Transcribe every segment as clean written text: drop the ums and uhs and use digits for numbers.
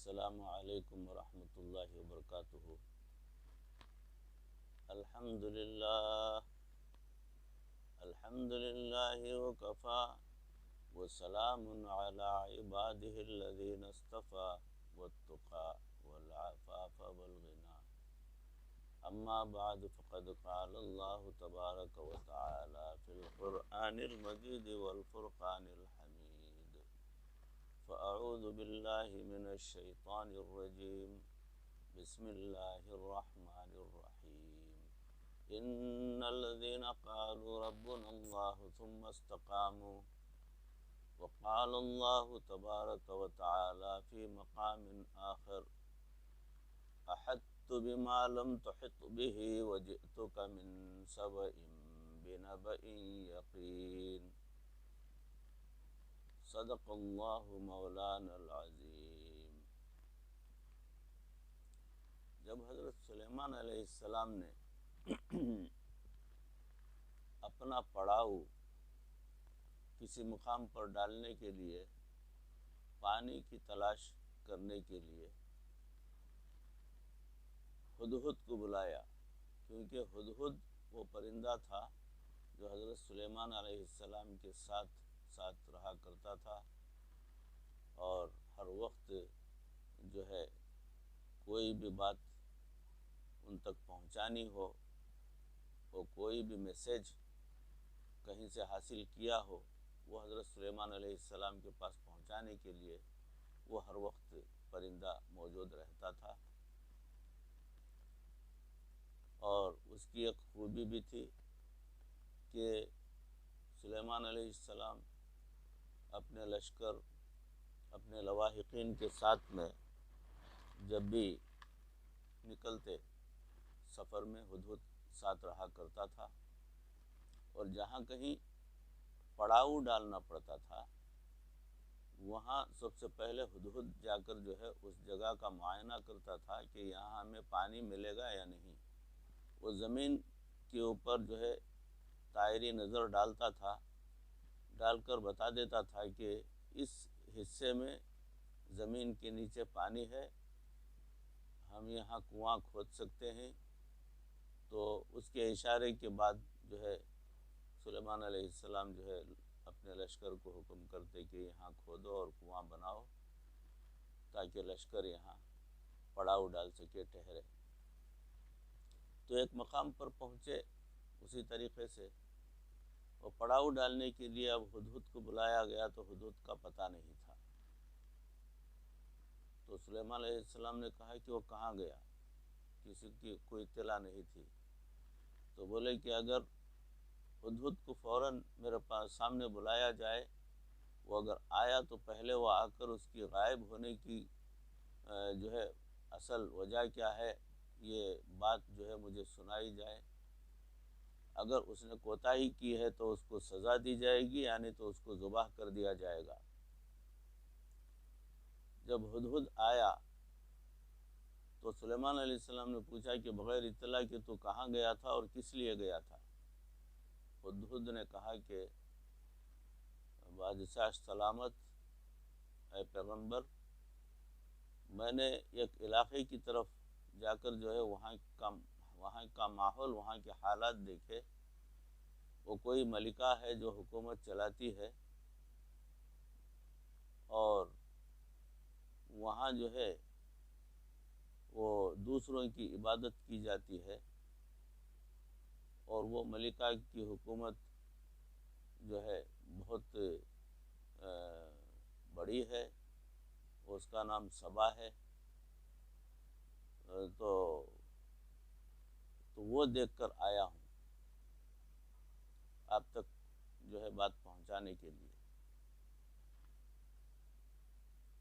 السلام علیکم ورحمۃ اللہ وبرکاتہ۔ الحمد للہ وکفی وسلام علی عبادہ الذین اصطفی والتقى والعفاف والغنى اما بعد فقد قال اللہ تبارک وتعالی فی القرآن المجید والفرقان الحمید فاعوذ باللہ من الشیطان الرجیم بسم اللہ الرحمن الرحیم ان الذین قالوا ربنا اللہ ثم استقاموا وقال اللہ تبارک وتعالی فی مقام آخر احطت بما لم تحط به وجئتک من سبأ بنبأ یقین صدق اللہ مولانا العظیم۔ جب حضرت سلیمان علیہ السلام نے اپنا پڑاؤ کسی مقام پر ڈالنے کے لیے پانی کی تلاش کرنے کے لیے ہدہد کو بلایا، کیونکہ ہدہد وہ پرندہ تھا جو حضرت سلیمان علیہ السلام کے ساتھ رہا کرتا تھا، اور ہر وقت جو ہے کوئی بھی بات ان تک پہنچانی ہو، وہ کوئی بھی میسیج کہیں سے حاصل کیا ہو، وہ حضرت سلیمان علیہ السلام کے پاس پہنچانے کے لیے وہ ہر وقت پرندہ موجود رہتا تھا۔ اور اس کی ایک خوبی بھی تھی کہ سلیمان علیہ السلام اپنے لشکر، اپنے لواحقین کے ساتھ میں جب بھی نکلتے سفر میں ہدہد ساتھ رہا کرتا تھا، اور جہاں کہیں پڑاؤ ڈالنا پڑتا تھا وہاں سب سے پہلے ہدہد جا کر جو ہے اس جگہ کا معائنہ کرتا تھا کہ یہاں ہمیں پانی ملے گا یا نہیں۔ وہ زمین کے اوپر جو ہے طائری نظر ڈالتا تھا، ڈال کر بتا دیتا تھا کہ اس حصے میں زمین کے نیچے پانی ہے، ہم یہاں کنواں کھود سکتے ہیں۔ تو اس کے اشارے کے بعد جو ہے سلیمان علیہ السلام جو ہے اپنے لشکر کو حکم کرتے کہ یہاں کھودو اور کنواں بناؤ تاکہ لشکر یہاں پڑاؤ ڈال سکے، ٹھہرے۔ تو ایک مقام پر پہنچے، اسی طریقے سے وہ پڑاؤ ڈالنے کے لیے اب ہدہد کو بلایا گیا تو ہدہد کا پتہ نہیں تھا۔ تو سلیمان علیہ السلام نے کہا کہ وہ کہاں گیا، کسی کی کوئی اطلاع نہیں تھی۔ تو بولے کہ اگر ہدہد کو فوراً میرے پاس سامنے بلایا جائے، وہ اگر آیا تو پہلے وہ آ کر اس کی غائب ہونے کی جو ہے اصل وجہ کیا ہے یہ بات جو ہے مجھے سنائی جائے۔ اگر اس نے کوتاہی کی ہے تو اس کو سزا دی جائے گی، یعنی تو اس کو ذبح کر دیا جائے گا۔ جب ہدہد آیا تو سلیمان علیہ السلام نے پوچھا کہ بغیر اطلاع کے تو کہاں گیا تھا اور کس لیے گیا تھا؟ ہدہد نے کہا کہ بادشاہ سلامت، اے پیغمبر، میں نے ایک علاقے کی طرف جا کر جو ہے وہاں کا ماحول، وہاں کے حالات دیکھے۔ وہ کوئی ملکہ ہے جو حکومت چلاتی ہے، اور وہاں جو ہے وہ دوسروں کی عبادت کی جاتی ہے، اور وہ ملکہ کی حکومت جو ہے بہت بڑی ہے، اس کا نام سبا ہے۔ تو وہ دیکھ کر آیا ہوں آپ تک جو ہے بات پہنچانے کے لیے۔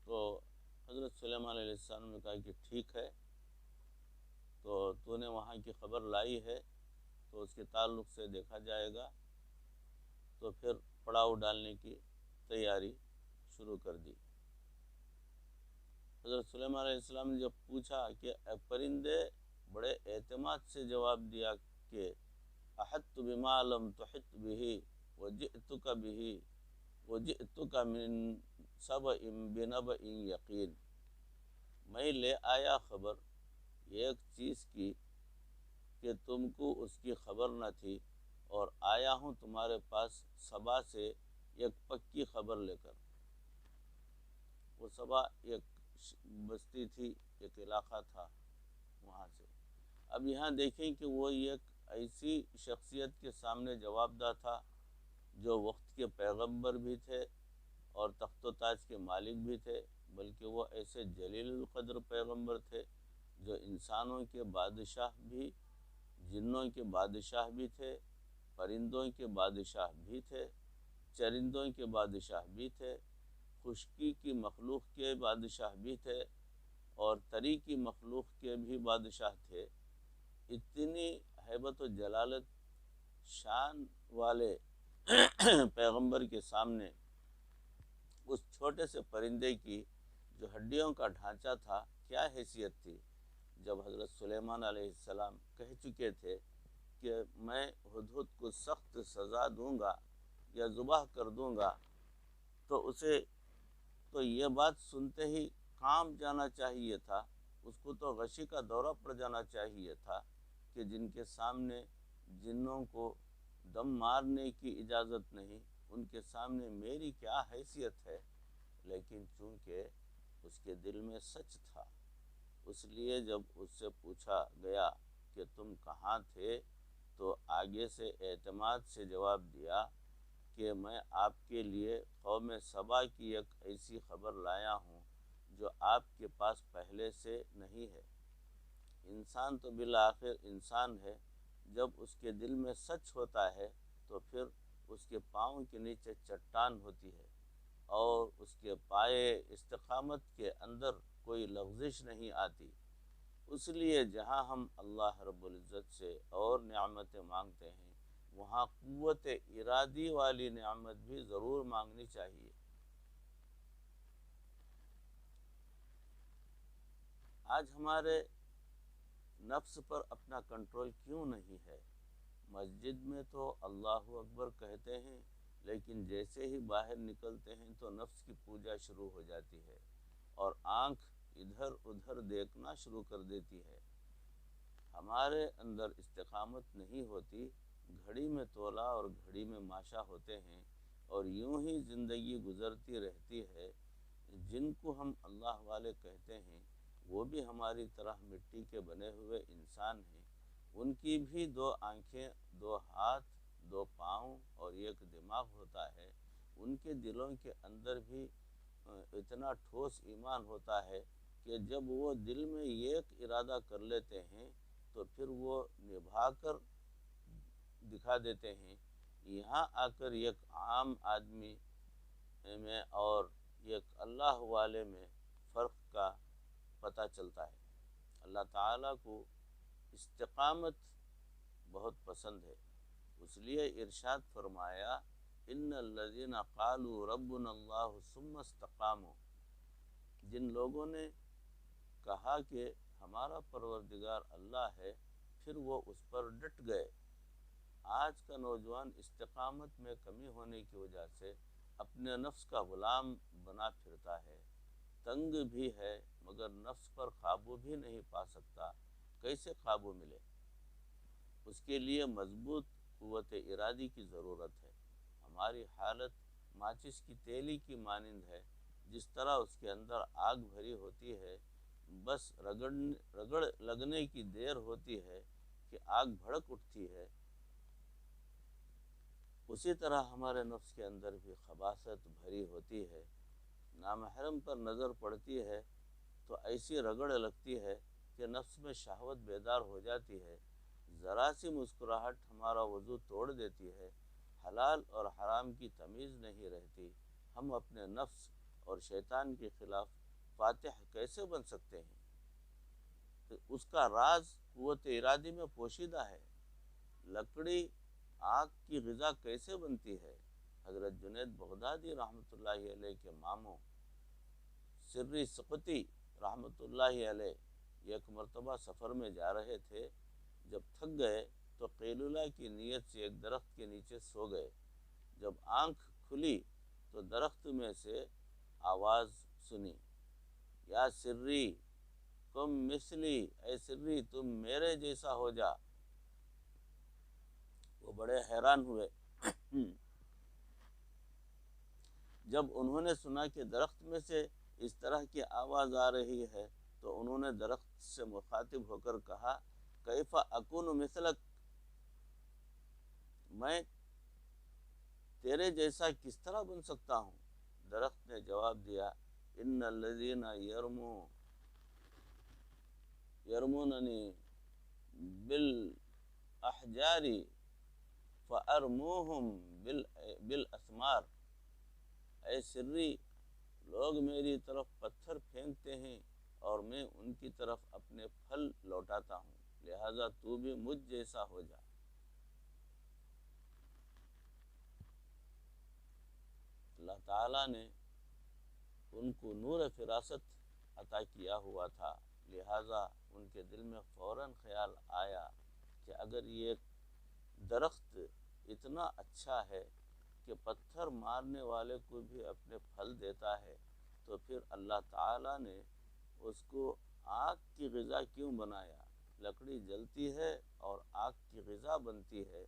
تو حضرت سلیمان علیہ السلام نے کہا کہ ٹھیک ہے، تو نے وہاں کی خبر لائی ہے تو اس کے تعلق سے دیکھا جائے گا۔ تو پھر پڑاؤ ڈالنے کی تیاری شروع کر دی۔ حضرت سلیمان علیہ السلام نے جب پوچھا کہ اے پرندے، بڑے اعتماد سے جواب دیا کہ احطت بما لم تحط به وجئتک من سبأ بنبأ یقین، میں لے آیا خبر ایک چیز کی کہ تم کو اس کی خبر نہ تھی، اور آیا ہوں تمہارے پاس سبا سے ایک پکی خبر لے کر۔ وہ سبا ایک بستی تھی، ایک علاقہ تھا وہاں سے۔ اب یہاں دیکھیں کہ وہ ایک ایسی شخصیت کے سامنے جواب دہ تھا جو وقت کے پیغمبر بھی تھے اور تخت و تاج کے مالک بھی تھے، بلکہ وہ ایسے جلیل القدر پیغمبر تھے جو انسانوں کے بادشاہ بھی، جنوں کے بادشاہ بھی تھے، پرندوں کے بادشاہ بھی تھے، چرندوں کے بادشاہ بھی تھے، خشکی کی مخلوق کے بادشاہ بھی تھے، اور تری کی مخلوق کے بھی بادشاہ تھے۔ اتنی ہیبت و جلالت شان والے پیغمبر کے سامنے اس چھوٹے سے پرندے کی جو ہڈیوں کا ڈھانچہ تھا کیا حیثیت تھی؟ جب حضرت سلیمان علیہ السلام کہہ چکے تھے کہ میں ہدہد کو سخت سزا دوں گا یا ذبح کر دوں گا، تو اسے تو یہ بات سنتے ہی کانپ جانا چاہیے تھا، اس کو تو غشی کا دورہ پڑ جانا چاہیے تھا کہ جن کے سامنے جنوں کو دم مارنے کی اجازت نہیں، ان کے سامنے میری کیا حیثیت ہے۔ لیکن چونکہ اس کے دل میں سچ تھا، اس لیے جب اس سے پوچھا گیا کہ تم کہاں تھے، تو آگے سے اعتماد سے جواب دیا کہ میں آپ کے لیے قوم سبا کی ایک ایسی خبر لایا ہوں جو آپ کے پاس پہلے سے نہیں ہے۔ انسان تو بالآخر انسان ہے، جب اس کے دل میں سچ ہوتا ہے تو پھر اس کے پاؤں کے نیچے چٹان ہوتی ہے اور اس کے پائے استقامت کے اندر کوئی لغزش نہیں آتی۔ اس لیے جہاں ہم اللہ رب العزت سے اور نعمتیں مانگتے ہیں، وہاں قوت ارادی والی نعمت بھی ضرور مانگنی چاہیے۔ آج ہمارے نفس پر اپنا کنٹرول کیوں نہیں ہے؟ مسجد میں تو اللہ اکبر کہتے ہیں، لیکن جیسے ہی باہر نکلتے ہیں تو نفس کی پوجا شروع ہو جاتی ہے اور آنکھ ادھر ادھر دیکھنا شروع کر دیتی ہے۔ ہمارے اندر استقامت نہیں ہوتی، گھڑی میں تولا اور گھڑی میں ماشا ہوتے ہیں، اور یوں ہی زندگی گزرتی رہتی ہے۔ جن کو ہم اللہ والے کہتے ہیں وہ بھی ہماری طرح مٹی کے بنے ہوئے انسان ہیں، ان کی بھی دو آنکھیں، دو ہاتھ، دو پاؤں اور ایک دماغ ہوتا ہے۔ ان کے دلوں کے اندر بھی اتنا ٹھوس ایمان ہوتا ہے کہ جب وہ دل میں ایک ارادہ کر لیتے ہیں تو پھر وہ نبھا کر دکھا دیتے ہیں۔ یہاں آ کر ایک عام آدمی میں اور ایک اللہ والے میں فرق کا پتہ چلتا ہے۔ اللہ تعالیٰ کو استقامت بہت پسند ہے، اس لیے ارشاد فرمایا ان الذین قالوا ربنا اللہ ثم استقاموا، جن لوگوں نے کہا کہ ہمارا پروردگار اللہ ہے، پھر وہ اس پر ڈٹ گئے۔ آج کا نوجوان استقامت میں کمی ہونے کی وجہ سے اپنے نفس کا غلام بنا پھرتا ہے، تنگ بھی ہے مگر نفس پر قابو بھی نہیں پا سکتا۔ کیسے قابو ملے؟ اس کے لیے مضبوط قوت ارادی کی ضرورت ہے۔ ہماری حالت ماچس کی تیلی کی مانند ہے، جس طرح اس کے اندر آگ بھری ہوتی ہے، بس رگڑ لگنے کی دیر ہوتی ہے کہ آگ بھڑک اٹھتی ہے۔ اسی طرح ہمارے نفس کے اندر بھی خباثت بھری ہوتی ہے، نامحرم پر نظر پڑتی ہے تو ایسی رگڑ لگتی ہے کہ نفس میں شہوت بیدار ہو جاتی ہے، ذرا سی مسکراہٹ ہمارا وضو توڑ دیتی ہے، حلال اور حرام کی تمیز نہیں رہتی۔ ہم اپنے نفس اور شیطان کے خلاف فاتح کیسے بن سکتے ہیں؟ اس کا راز قوت ارادی میں پوشیدہ ہے۔ لکڑی آگ کی غذا کیسے بنتی ہے؟ حضرت جنید بغدادی رحمۃ اللہ علیہ کے ماموں سری سقطی رحمۃ اللہ علیہ ایک مرتبہ سفر میں جا رہے تھے، جب تھک گئے تو قیلولہ کی نیت سے ایک درخت کے نیچے سو گئے۔ جب آنکھ کھلی تو درخت میں سے آواز سنی، یا سری کم مثلی، اے سری تم میرے جیسا ہو جا۔ وہ بڑے حیران ہوئے۔ جب انہوں نے سنا کہ درخت میں سے اس طرح کی آواز آ رہی ہے تو انہوں نے درخت سے مخاطب ہو کر کہا کیف اکون مثلک، میں تیرے جیسا کس طرح بن سکتا ہوں؟ درخت نے جواب دیا ان الذین یرموننی بالاحجار فارموہم بالاسمار، اے سری لوگ میری طرف پتھر پھینکتے ہیں اور میں ان کی طرف اپنے پھل لوٹاتا ہوں، لہذا تو بھی مجھ جیسا ہو جا۔ اللہ تعالیٰ نے ان کو نور فراست عطا کیا ہوا تھا، لہٰذا ان کے دل میں فوراً خیال آیا کہ اگر یہ درخت اتنا اچھا ہے کہ پتھر مارنے والے کو بھی اپنے پھل دیتا ہے تو پھر اللہ تعالیٰ نے اس کو آگ کی غذا کیوں بنایا؟ لکڑی جلتی ہے اور آگ کی غذا بنتی ہے۔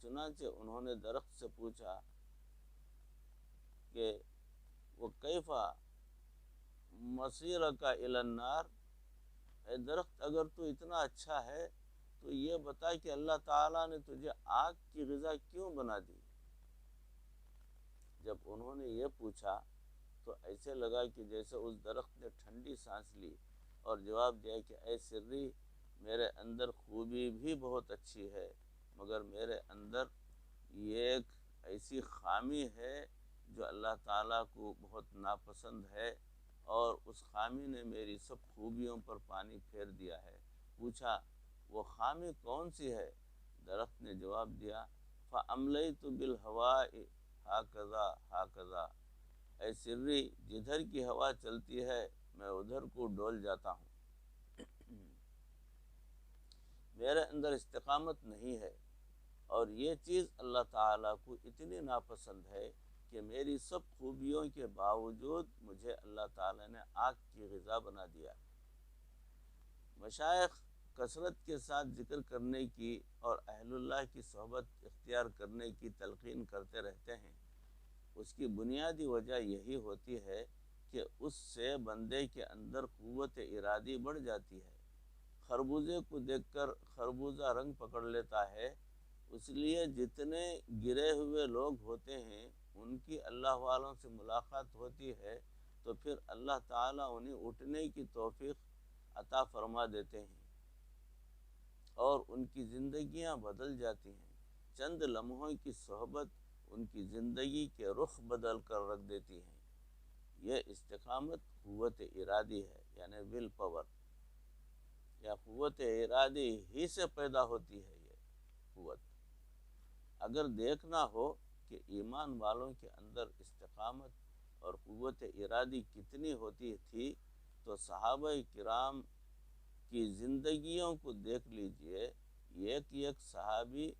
چنانچہ انہوں نے درخت سے پوچھا کہ وہ کیفا مسیرک الی النار، اے درخت اگر تو اتنا اچھا ہے تو یہ بتا کہ اللہ تعالیٰ نے تجھے آگ کی غذا کیوں بنا دی؟ جب انہوں نے یہ پوچھا تو ایسے لگا کہ جیسے اس درخت نے ٹھنڈی سانس لی اور جواب دیا کہ اے سری میرے اندر خوبی بھی بہت اچھی ہے، مگر میرے اندر یہ ایک ایسی خامی ہے جو اللہ تعالیٰ کو بہت ناپسند ہے، اور اس خامی نے میری سب خوبیوں پر پانی پھیر دیا ہے۔ پوچھا وہ خامی کون سی ہے؟ درخت نے جواب دیا فَأَمْلَيْتُ بِالْهَوَاءِ هَكَذَا هَكَذَا، اے سری جدھر کی ہوا چلتی ہے میں ادھر کو ڈول جاتا ہوں، میرے اندر استقامت نہیں ہے، اور یہ چیز اللہ تعالیٰ کو اتنی ناپسند ہے کہ میری سب خوبیوں کے باوجود مجھے اللہ تعالیٰ نے آگ کی غذا بنا دیا۔ مشائخ کثرت کے ساتھ ذکر کرنے کی اور اہل اللہ کی صحبت اختیار کرنے کی تلقین کرتے رہتے ہیں۔ اس کی بنیادی وجہ یہی ہوتی ہے کہ اس سے بندے کے اندر قوت ارادی بڑھ جاتی ہے۔ خربوزے کو دیکھ کر خربوزہ رنگ پکڑ لیتا ہے، اس لیے جتنے گرے ہوئے لوگ ہوتے ہیں ان کی اللہ والوں سے ملاقات ہوتی ہے تو پھر اللہ تعالیٰ انہیں اٹھنے کی توفیق عطا فرما دیتے ہیں اور ان کی زندگیاں بدل جاتی ہیں۔ چند لمحوں کی صحبت ان کی زندگی کے رخ بدل کر رکھ دیتی ہیں۔ یہ استقامت قوت ارادی ہے، یعنی ول پاور، یا قوت ارادی ہی سے پیدا ہوتی ہے۔ یہ قوت اگر دیکھنا ہو کہ ایمان والوں کے اندر استقامت اور قوت ارادی کتنی ہوتی تھی تو صحابہ کرام کی زندگیوں کو دیکھ لیجئے، ایک ایک صحابی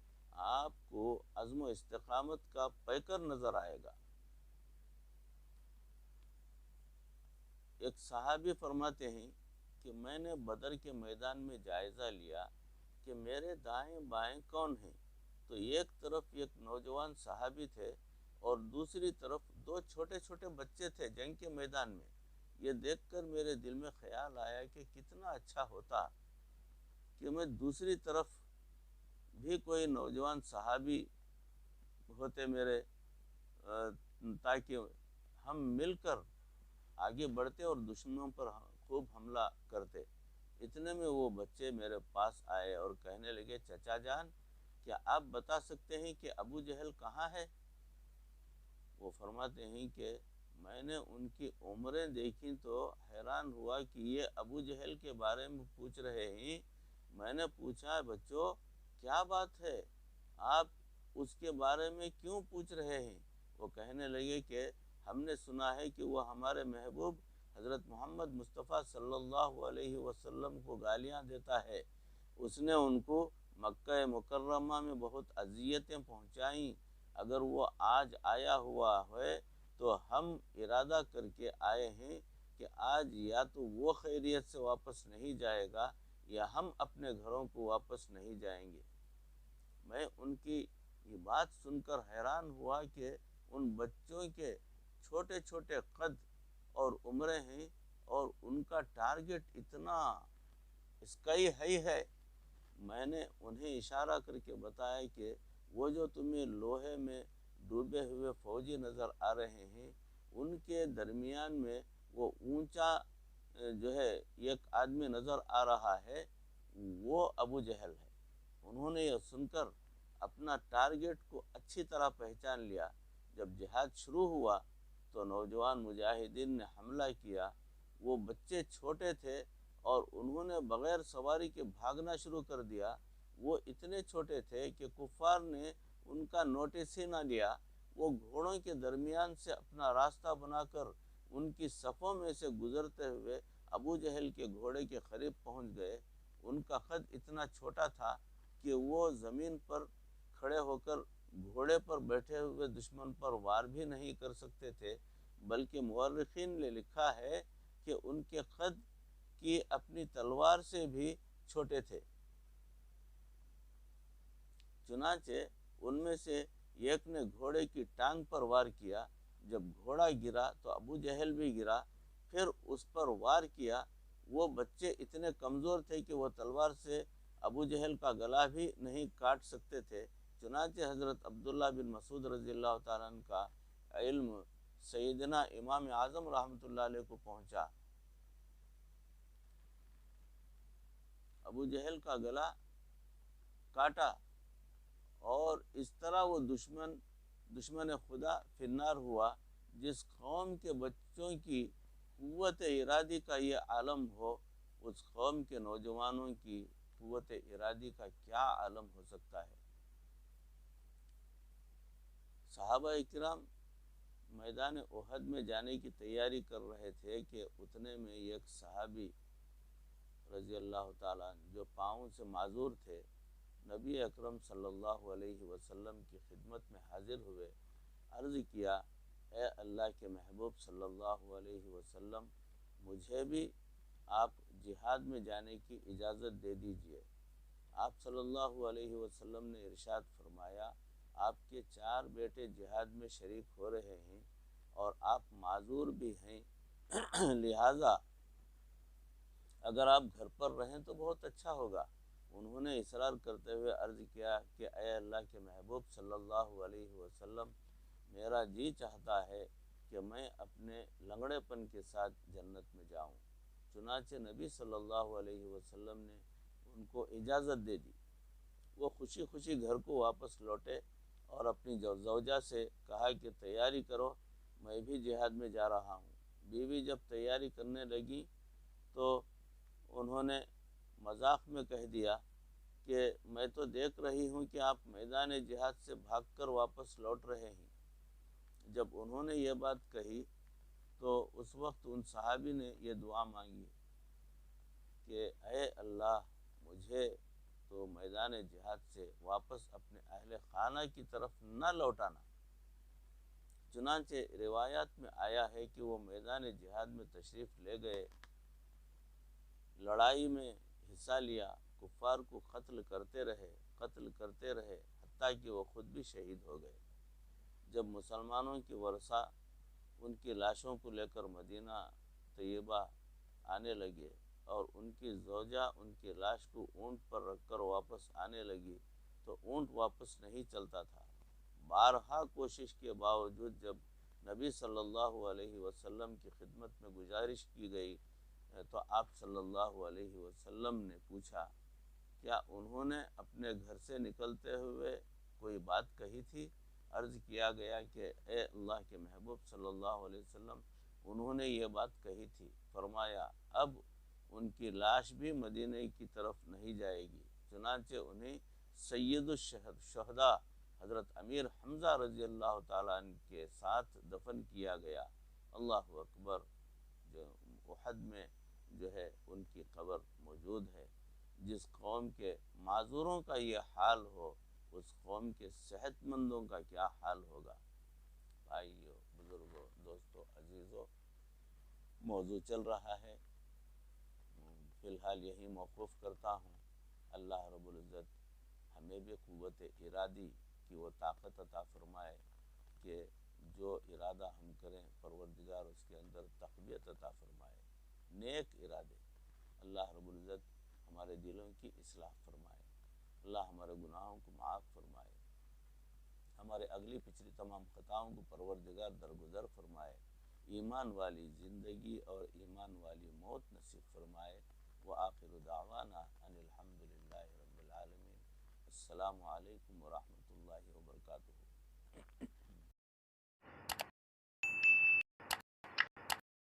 آپ کو عزم و استقامت کا پیکر نظر آئے گا۔ ایک صحابی فرماتے ہیں کہ میں نے بدر کے میدان میں جائزہ لیا کہ میرے دائیں بائیں کون ہیں، تو ایک طرف ایک نوجوان صحابی تھے اور دوسری طرف دو چھوٹے چھوٹے بچے تھے جنگ کے میدان میں۔ یہ دیکھ کر میرے دل میں خیال آیا کہ کتنا اچھا ہوتا کہ میں دوسری طرف بھی کوئی نوجوان صحابی ہوتے میرے، تاکہ ہم مل کر آگے بڑھتے اور دشمنوں پر خوب حملہ کرتے۔ اتنے میں وہ بچے میرے پاس آئے اور کہنے لگے چچا جان کیا آپ بتا سکتے ہیں کہ ابو جہل کہاں ہے؟ وہ فرماتے ہیں کہ میں نے ان کی عمریں دیکھی تو حیران ہوا کہ یہ ابو جہل کے بارے میں پوچھ رہے ہیں۔ میں نے پوچھا بچوں کیا بات ہے، آپ اس کے بارے میں کیوں پوچھ رہے ہیں؟ وہ کہنے لگے کہ ہم نے سنا ہے کہ وہ ہمارے محبوب حضرت محمد مصطفیٰ صلی اللہ علیہ وسلم کو گالیاں دیتا ہے، اس نے ان کو مکہ مکرمہ میں بہت اذیتیں پہنچائیں، اگر وہ آج آیا ہوا ہے تو ہم ارادہ کر کے آئے ہیں کہ آج یا تو وہ خیریت سے واپس نہیں جائے گا یا ہم اپنے گھروں کو واپس نہیں جائیں گے۔ میں ان کی یہ بات سن کر حیران ہوا کہ ان بچوں کے چھوٹے چھوٹے قد اور عمریں ہیں اور ان کا ٹارگٹ اتنا اسکائی ہائی ہے۔ میں نے انہیں اشارہ کر کے بتایا کہ وہ جو تمہیں لوہے میں ڈوبے ہوئے فوجی نظر آ رہے ہیں، ان کے درمیان میں وہ اونچا جو ہے ایک آدمی نظر آ رہا ہے، وہ ابو جہل ہے۔ انہوں نے یہ سن کر اپنا ٹارگٹ کو اچھی طرح پہچان لیا۔ جب جہاد شروع ہوا تو نوجوان مجاہدین نے حملہ کیا۔ وہ بچے چھوٹے تھے اور انہوں نے بغیر سواری کے بھاگنا شروع کر دیا۔ وہ اتنے چھوٹے تھے کہ کفار نے ان کا نوٹس ہی نہ لیا۔ وہ گھوڑوں کے درمیان سے اپنا راستہ بنا کر ان کی صفوں میں سے گزرتے ہوئے ابو جہل کے گھوڑے کے قریب پہنچ گئے۔ ان کا قد اتنا چھوٹا تھا کہ وہ زمین پر کھڑے ہو کر گھوڑے پر بیٹھے ہوئے دشمن پر وار بھی نہیں کر سکتے تھے، بلکہ مورخین نے لکھا ہے کہ ان کے قد کی اپنی تلوار سے بھی چھوٹے تھے۔ چنانچہ ان میں سے ایک نے گھوڑے کی ٹانگ پر وار کیا۔ جب گھوڑا گرا تو ابو جہل بھی گرا، پھر اس پر وار کیا۔ وہ بچے اتنے کمزور تھے کہ وہ تلوار سے ابو جہل کا گلا بھی نہیں کاٹ سکتے تھے۔ چنانچہ حضرت عبداللہ بن مسعود رضی اللہ تعالیٰ عنہ کا علم سیدنا امام اعظم رحمۃ اللہ علیہ کو پہنچا۔ ابو جہل کا گلا کاٹا اور اس طرح وہ دشمن خدا فی النار ہوا۔ جس قوم کے بچوں کی قوت ارادی کا یہ عالم ہو، اس قوم کے نوجوانوں کی قوت ارادی کا کیا عالم ہو سکتا ہے۔ صحابہ کرام میدان احد میں جانے کی تیاری کر رہے تھے کہ اتنے میں ایک صحابی رضی اللہ تعالیٰ عنہ جو پاؤں سے معذور تھے، نبی اکرم صلی اللہ علیہ وسلم کی خدمت میں حاضر ہوئے۔ عرض کیا، اے اللہ کے محبوب صلی اللہ علیہ وسلم، مجھے بھی آپ جہاد میں جانے کی اجازت دے دیجئے۔ آپ صلی اللہ علیہ وسلم نے ارشاد فرمایا، آپ کے 4 بیٹے جہاد میں شریک ہو رہے ہیں اور آپ معذور بھی ہیں، لہٰذا اگر آپ گھر پر رہیں تو بہت اچھا ہوگا۔ انہوں نے اصرار کرتے ہوئے عرض کیا کہ اے اللہ کے محبوب صلی اللہ علیہ وسلم، میرا جی چاہتا ہے کہ میں اپنے لنگڑے پن کے ساتھ جنت میں جاؤں۔ چنانچہ نبی صلی اللہ علیہ وسلم نے ان کو اجازت دے دی۔ وہ خوشی خوشی گھر کو واپس لوٹے اور اپنی زوجہ سے کہا کہ تیاری کرو، میں بھی جہاد میں جا رہا ہوں۔ بیوی جب تیاری کرنے لگی تو انہوں نے مذاق میں کہہ دیا کہ میں تو دیکھ رہی ہوں کہ آپ میدان جہاد سے بھاگ کر واپس لوٹ رہے ہیں۔ جب انہوں نے یہ بات کہی تو اس وقت ان صحابی نے یہ دعا مانگی کہ اے اللہ، مجھے تو میدان جہاد سے واپس اپنے اہل خانہ کی طرف نہ لوٹانا۔ چنانچہ روایات میں آیا ہے کہ وہ میدان جہاد میں تشریف لے گئے، لڑائی میں حصہ لیا، کفار کو قتل کرتے رہے حتیٰ کہ وہ خود بھی شہید ہو گئے۔ جب مسلمانوں کے ورثاء ان کی لاشوں کو لے کر مدینہ طیبہ آنے لگے اور ان کی زوجہ ان کی لاش کو اونٹ پر رکھ کر واپس آنے لگی تو اونٹ واپس نہیں چلتا تھا۔ بارہا کوشش کے باوجود جب نبی صلی اللہ علیہ وسلم کی خدمت میں گزارش کی گئی تو آپ صلی اللہ علیہ وسلم نے پوچھا، کیا انہوں نے اپنے گھر سے نکلتے ہوئے کوئی بات کہی تھی؟ عرض کیا گیا کہ اے اللہ کے محبوب صلی اللہ علیہ وسلم، انہوں نے یہ بات کہی تھی۔ فرمایا، اب ان کی لاش بھی مدینہ کی طرف نہیں جائے گی۔ چنانچہ انہیں سید الشہداء حضرت امیر حمزہ رضی اللہ تعالیٰ عنہ کے ساتھ دفن کیا گیا۔ اللہ اکبر۔ جو احد میں جو ہے ان کی قبر موجود ہے۔ جس قوم کے معذوروں کا یہ حال ہو، اس قوم کے صحت مندوں کا کیا حال ہوگا۔ بھائیو، بزرگوں، دوستو، عزیزو، موضوع چل رہا ہے، فی الحال یہی موقوف کرتا ہوں۔ اللہ رب العزت ہمیں بھی قوت ارادی کی وہ طاقت عطا فرمائے کہ جو ارادہ ہم کریں پروردگار اس کے اندر تقویت عطا فرمائے، نیک ارادے۔ اللہ رب العزت ہمارے دلوں کی اصلاح فرمائے، اللہ ہمارے گناہوں کو معاف فرمائے، ہمارے اگلی پچھلی تمام خطاؤں کو پروردگار درگزر فرمائے، ایمان والی زندگی اور ایمان والی موت نصیب فرمائے۔ وآخر دعوانا ان الحمدللہ رب العالمین۔ السلام علیکم ورحمۃ اللہ وبرکاتہ۔